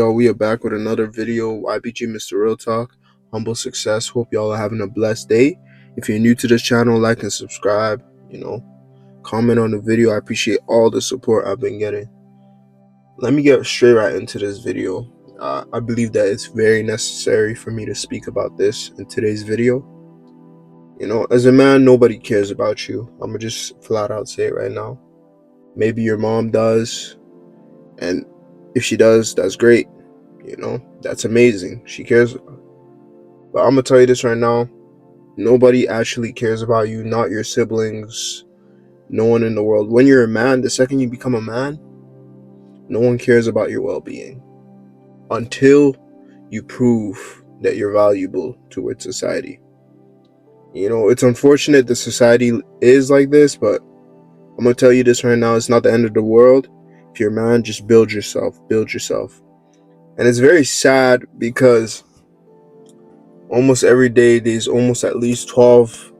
y'all? We are back with another video. YBG Mr. Real Talk, Humble Success. Hope y'all are having a blessed day. If you're new to this channel, like and subscribe. Comment on the video. I appreciate all the support I've been getting. Let me get straight right into this video. I believe that it's very necessary for me to speak about this in today's video. As a man, nobody cares about you. I'm gonna just flat out say it right now. Maybe your mom does, and if she does, that's great. That's amazing. She cares. But I'm gonna tell you this right now. Nobody actually cares about you, not your siblings, no one in the world. When you're a man, the second you become a man, no one cares about your well-being until you prove that you're valuable towards society. It's unfortunate that society is like this, but I'm gonna tell you this right now. It's not the end of the world. If you're a man, just build yourself. And it's very sad because almost every day there's almost at least 12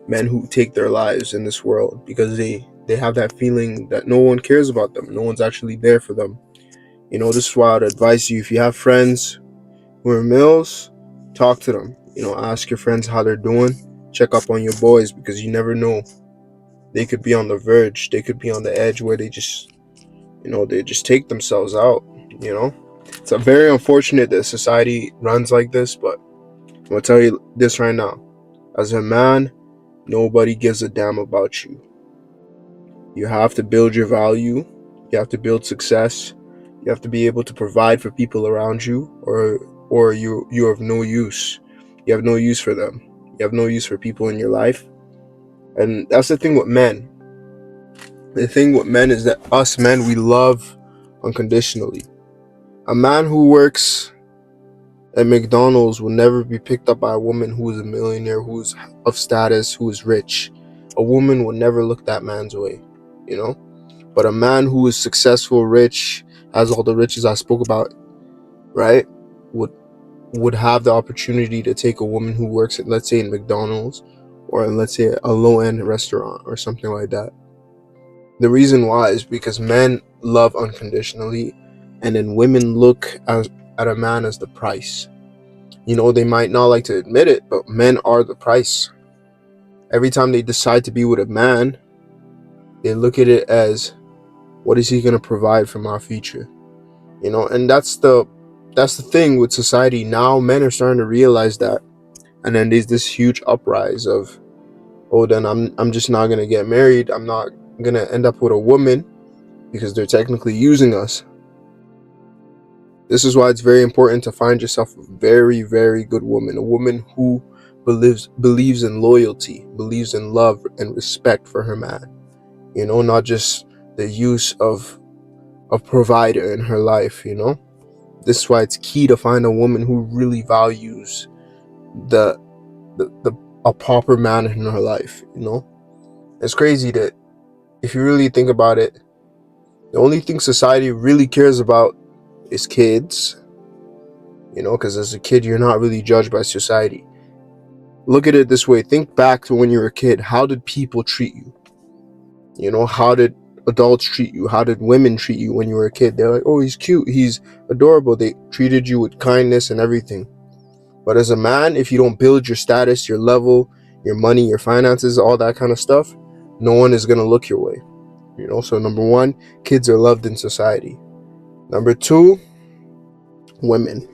men who take their lives in this world because they have that feeling that no one cares about them. No one's actually there for them. This is why I'd advise you, if you have friends who are males, talk to them. Ask your friends how they're doing. Check up on your boys, because you never know. They could be on the verge. They could be on the edge where they just take themselves out. It's a very unfortunate that society runs like this, but I'm gonna tell you this right now. As a man, nobody gives a damn about you. You have to build your value. You have to build success. You have to be able to provide for people around you, or you have no use. You have no use for them. You have no use for people in your life. And that's the thing with men. The thing with men is that us men, we love unconditionally. A man who works at McDonald's will never be picked up by a woman who is a millionaire, who is of status, who is rich. A woman will never look that man's way, But a man who is successful, rich, has all the riches I spoke about, right, would have the opportunity to take a woman who works at, let's say, in McDonald's, or in, let's say, a low-end restaurant or something like that. The reason why is because men love unconditionally, and then women look at a man as the price. They might not like to admit it, but men are the price. Every time they decide to be with a man, they look at it as, what is he going to provide for my future? And that's the thing with society now. Men are starting to realize that, and then there's this huge uprise of, oh, then I'm just not going to get married. I'm not going to end up with a woman because they're technically using us. This is why it's very important to find yourself a very, very good woman, a woman who believes in loyalty, believes in love and respect for her man. Not just the use of a provider in her life. This is why it's key to find a woman who really values a proper man in her life. It's crazy that if you really think about it, the only thing society really cares about is kids. Because as a kid, you're not really judged by society. Look at it this way. Think back to when you were a kid. How did people treat you? How did adults treat you? How did women treat you when you were a kid? They're like, oh, he's cute, he's adorable. They treated you with kindness and everything. But as a man, if you don't build your status, your level, your money, your finances, all that kind of stuff, no one is going to look your way. So number one, kids are loved in society. Number two, women.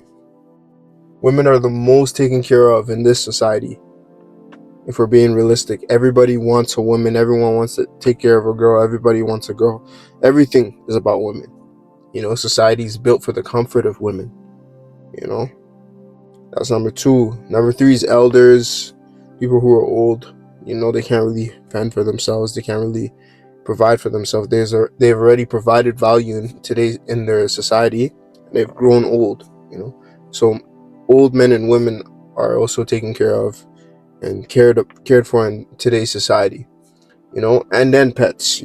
Women are the most taken care of in this society. If we're being realistic, everybody wants a woman. Everyone wants to take care of a girl. Everybody wants a girl. Everything is about women. Society is built for the comfort of women. That's number two. Number three is elders, people who are old. They can't really fend for themselves. They can't really provide for themselves. They've already provided value in their society. They've grown old. So old men and women are also taken care of and cared for in today's society. And then pets.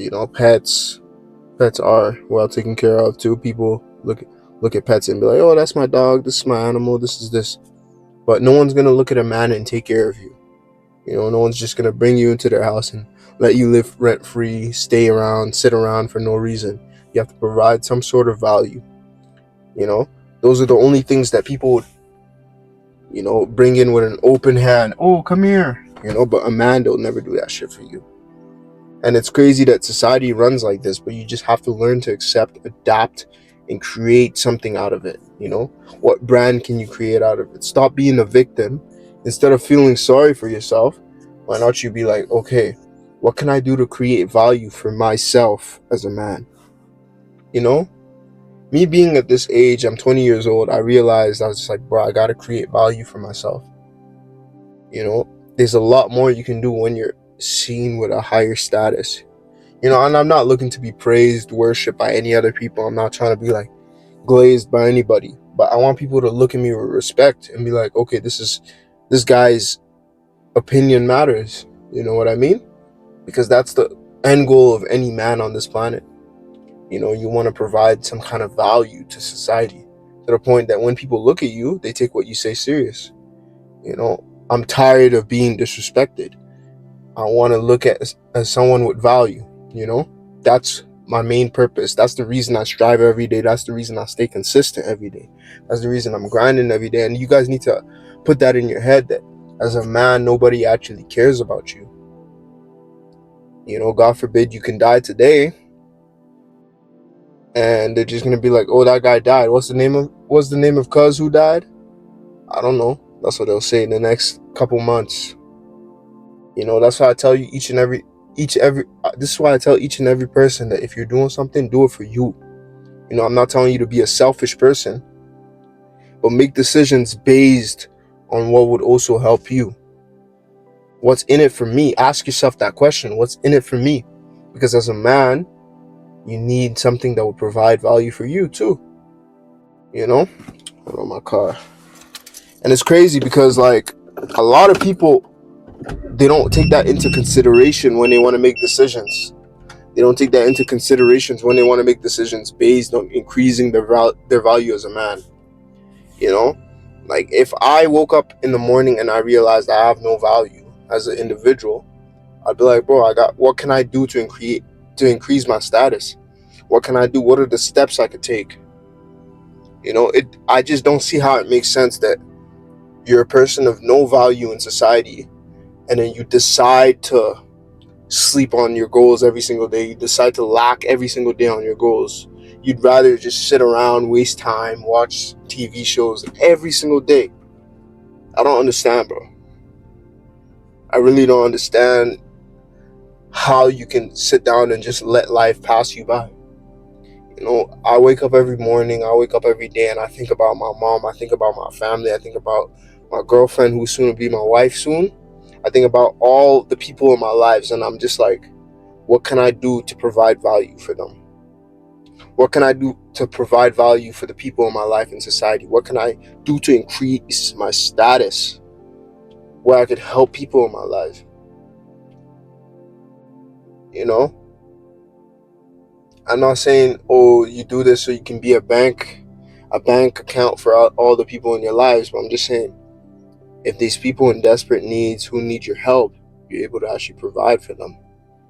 Pets are well taken care of too. People look at pets and be like, oh, that's my dog, this is my animal, this is this. But no one's gonna look at a man and take care of you. No one's just gonna bring you into their house and let you live rent free, stay around, sit around for no reason. You have to provide some sort of value. The Those are the only things that people would, bring in with an open hand. Oh, come here. But a man, they'll never do that shit for you. And it's crazy that society runs like this, but you just have to learn to accept, adapt, and create something out of it. What brand can you create out of it? Stop being a victim. Instead of feeling sorry for yourself, why not you be like, okay, what can I do to create value for myself as a man? Me being at this age, I'm 20 years old, I realized I was just like, bro, I gotta create value for myself. There's a lot more you can do when you're seen with a higher status. And I'm not looking to be praised, worshipped by any other people. I'm not trying to be like glazed by anybody, but I want people to look at me with respect and be like, okay, this guy's opinion matters. You know what I mean? Because that's the end goal of any man on this planet. You want to provide some kind of value to society to the point that when people look at you, they take what you say serious. I'm tired of being disrespected. I want to look at as someone with value. That's my main purpose. That's the reason I strive every day. That's the reason I stay consistent every day. That's the reason I'm grinding every day. And you guys need to put that in your head that as a man, nobody actually cares about you. God forbid you can die today and they're just gonna be like, oh, that guy died. What's the name of cuz who died? I don't know. That's what they'll say in the next couple months. That's why I tell you this is why I tell each and every person that if you're doing something, do it for you. I'm not telling you to be a selfish person, but make decisions based on what would also help you. What's in it for me? Ask yourself that question. What's in it for me? Because as a man, you need something that will provide value for you too. Hold on, my car. And it's crazy because like a lot of people, they don't take that into consideration when they want to make decisions. They don't take that into considerations when they want to make decisions based on increasing their value as a man. Like if I woke up in the morning and I realized I have no value as an individual, I'd be like, bro, what can I do to increase my status? What can I do? What are the steps I could take? I just don't see how it makes sense that you're a person of no value in society and then you decide to sleep on your goals every single day. You decide to lack every single day on your goals. You'd rather just sit around, waste time, watch TV shows every single day. I don't understand, bro. I really don't understand how you can sit down and just let life pass you by. I wake up every morning, I wake up every day, and I think about my mom, I think about my family, I think about my girlfriend who's soon to be my wife soon. I think about all the people in my lives, and I'm just like, what can I do to provide value for them? What can I do to provide value for the people in my life and society? What can I do to increase my status where I could help people in my life? I'm not saying, oh, you do this so you can be a bank account for all the people in your lives, but I'm just saying, if there's people in desperate needs who need your help, you're able to actually provide for them.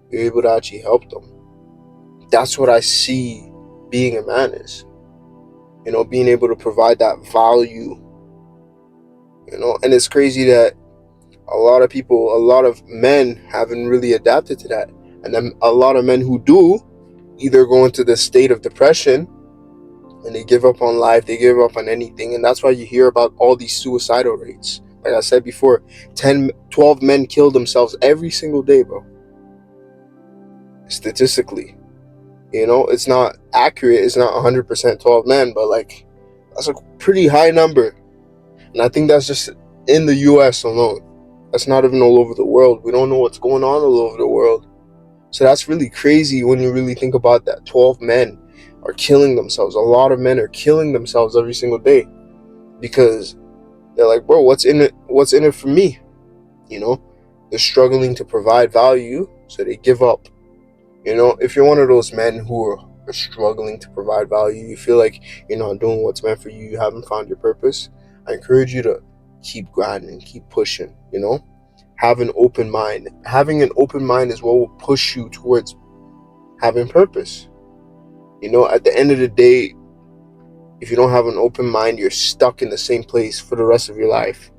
You're able to actually help them. That's what I see being a man is. Being able to provide that value. And it's crazy that a lot of men haven't really adapted to that. And then a lot of men who do either go into this state of depression and they give up on life, they give up on anything. And that's why you hear about all these suicidal rates. Like I said before, 12 men kill themselves every single day, bro. Statistically. It's not accurate. It's not 100% 12 men, but like that's a pretty high number. And I think that's just in the US alone. That's not even all over the world. We don't know what's going on all over the world. So that's really crazy when you really think about that. 12 men are killing themselves. A lot of men are killing themselves every single day because they're like, bro, what's in it for me? They're struggling to provide value, so they give up. If you're one of those men who are struggling to provide value, you feel like you're not doing what's meant for you, you haven't found your purpose, I encourage you to keep grinding, keep pushing. Have an open mind. Having an open mind is what will push you towards having purpose. At the end of the day, If you don't have an open mind, you're stuck in the same place for the rest of your life.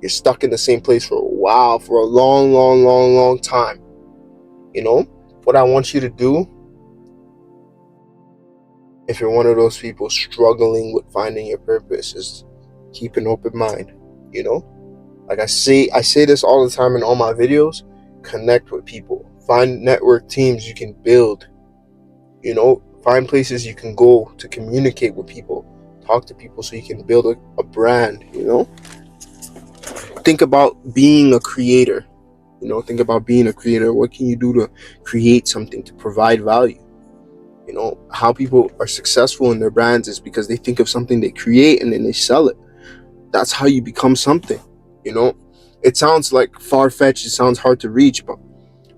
You're stuck in the same place for a while, for a long, long, long, long time. You know, what I want you to do, if you're one of those people struggling with finding your purpose, is keep an open mind. You know, like I say this all the time in all my videos. Connect with people. Find network teams you can build. You know, find places you can go to communicate with people. Talk to people so you can build a brand. You know, think about being a creator. You know, think about being a creator. What can you do to create something, to provide value? You know, how people are successful in their brands is because they think of something they create and then they sell it. That's how you become something. You know, it sounds like far-fetched, it sounds hard to reach, but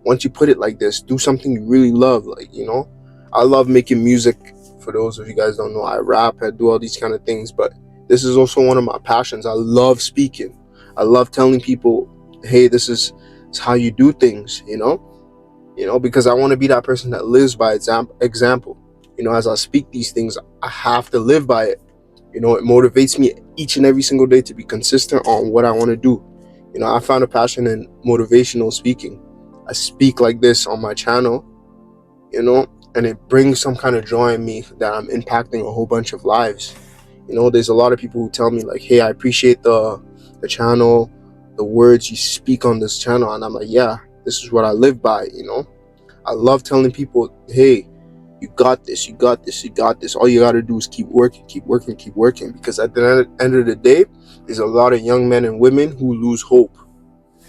once you put it like this, do something you really love. Like, you know, I love making music. For those of you guys don't know, I rap, I do all these kind of things, but this is also one of my passions. I love speaking. I love telling people, hey, this is how you do things. You know, because I want to be that person that lives by example. You know, as I speak these things, I have to live by it. You know, it motivates me each and every single day to be consistent on what I want to do. You know, I found a passion in motivational speaking. I speak like this on my channel, you know, and it brings some kind of joy in me that I'm impacting a whole bunch of lives. You know, there's a lot of people who tell me like, hey, I appreciate the channel, the words you speak on this channel. And I'm like, yeah, this is what I live by, you know. I love telling people, hey, you got this, you got this, you got this. All you got to do is keep working, keep working, keep working. Because at the end of the day, there's a lot of young men and women who lose hope,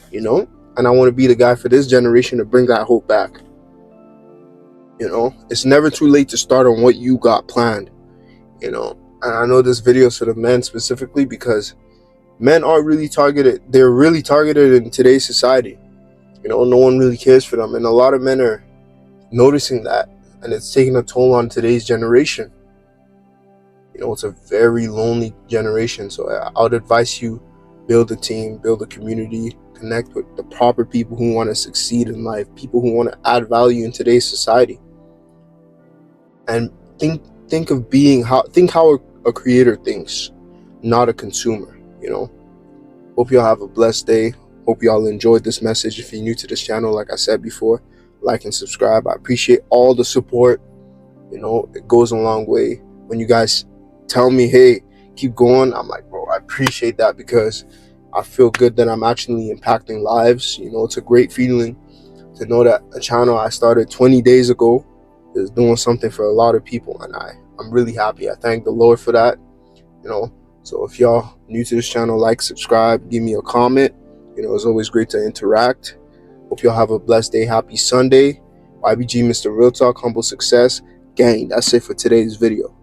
you know? And I want to be the guy for this generation to bring that hope back. You know, it's never too late to start on what you got planned, you know? And I know this video is for the men specifically because men are really targeted. They're really targeted in today's society. You know, no one really cares for them. And a lot of men are noticing that, and it's taking a toll on today's generation. You know, it's a very lonely generation. So I would advise you, build a team, build a community, connect with the proper people who want to succeed in life, people who want to add value in today's society. And think of being how a creator thinks, not a consumer, you know. Hope y'all have a blessed day. Hope y'all enjoyed this message. If you're new to this channel, like I said before, like and subscribe. I appreciate all the support. You know, it goes a long way. When you guys tell me, hey, keep going, I'm like, bro, I appreciate that because I feel good that I'm actually impacting lives. You know, it's a great feeling to know that a channel I started 20 days ago is doing something for a lot of people, and I'm really happy. I thank the Lord for that. You know, so if y'all new to this channel, like, subscribe, give me a comment. You know, it's always great to interact. Hope y'all have a blessed day. Happy Sunday. YBG Mr. Real Talk, humble success. Gang, that's it for today's video.